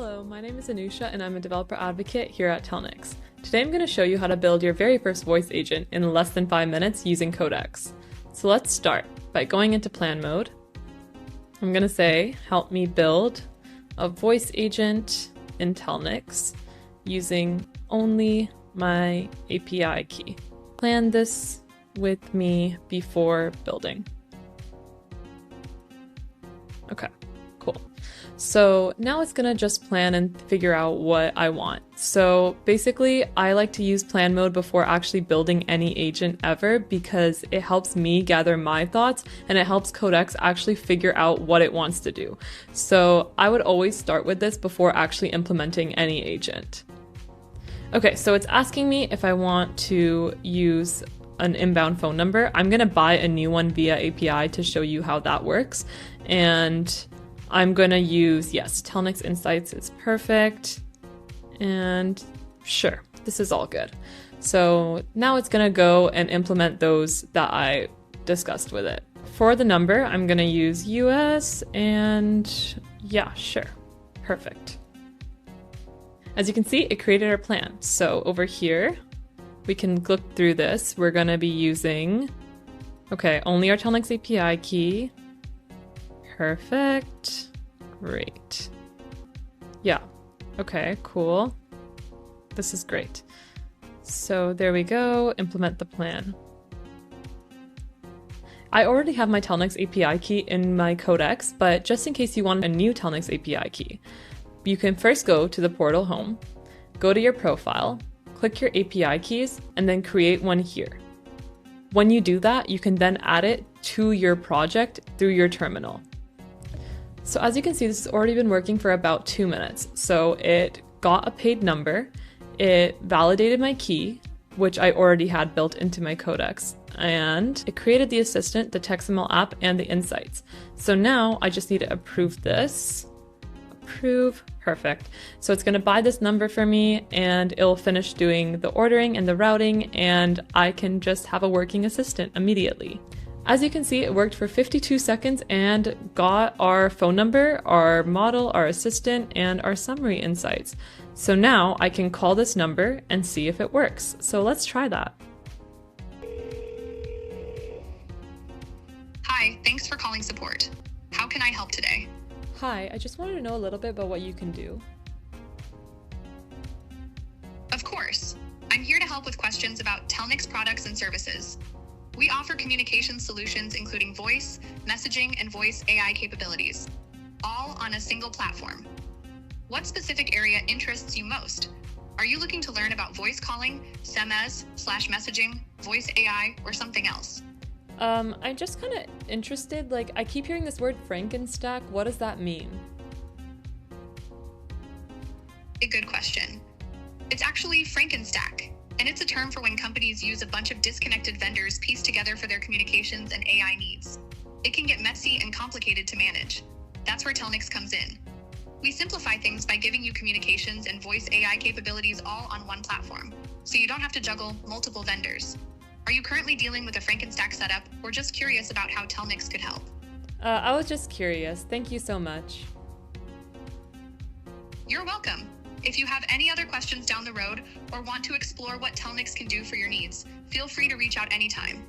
Hello, my name is Anushia and I'm a developer advocate here at Telnyx. Today I'm going to show you how to build your very first voice agent in less than 5 minutes using Codex. So let's start by going into plan mode. I'm going to say, help me build a voice agent in Telnyx using only my API key. Plan this with me before building. Okay, cool. So now it's gonna just plan and figure out what I want. So basically, I like to use plan mode before actually building any agent ever because it helps me gather my thoughts and it helps Codex actually figure out what it wants to do. So I would always start with this before actually implementing any agent. Okay, so it's asking me if I want to use an inbound phone number. I'm gonna buy a new one via API to show you how that works. And I'm gonna use, yes, Telnyx Insights is perfect. And sure, this is all good. So now it's gonna go and implement those that I discussed with it. For the number, I'm gonna use US and yeah, sure, perfect. As you can see, it created our plan. So over here, we can look through this. We're gonna be using, okay, only our Telnyx API key. Perfect. Great. Yeah. Okay, cool. This is great. So there we go. Implement the plan. I already have my Telnyx API key in my Codex, but just in case you want a new Telnyx API key, you can first go to the portal home, go to your profile, click your API keys, and then create one here. When you do that, you can then add it to your project through your terminal. So as you can see, this has already been working for about 2 minutes. So it got a paid number, it validated my key, which I already had built into my Codex, and it created the assistant, the TeXML app, and the insights. So now I just need to approve this. Approve, perfect. So it's gonna buy this number for me and it'll finish doing the ordering and the routing, and I can just have a working assistant immediately. As you can see, it worked for 52 seconds and got our phone number, our model, our assistant, and our summary insights. So now I can call this number and see if it works. So let's try that. Hi, thanks for calling support. How can I help today? Hi, I just wanted to know a little bit about what you can do. Of course. I'm here to help with questions about Telnyx products and services. We offer communication solutions including voice, messaging, and voice AI capabilities, all on a single platform. What specific area interests you most? Are you looking to learn about voice calling, SMS/messaging, voice AI, or something else? I'm just kind of interested, like I keep hearing this word Frankenstack. What does that mean? A good question. It's actually Frankenstack. And it's a term for when companies use a bunch of disconnected vendors pieced together for their communications and AI needs. It can get messy and complicated to manage. That's where Telnyx comes in. We simplify things by giving you communications and voice AI capabilities all on one platform, so you don't have to juggle multiple vendors. Are you currently dealing with a Frankenstack setup or just curious about how Telnyx could help? I was just curious. Thank you so much. You're welcome. If you have any other questions down the road or want to explore what Telnyx can do for your needs, feel free to reach out anytime.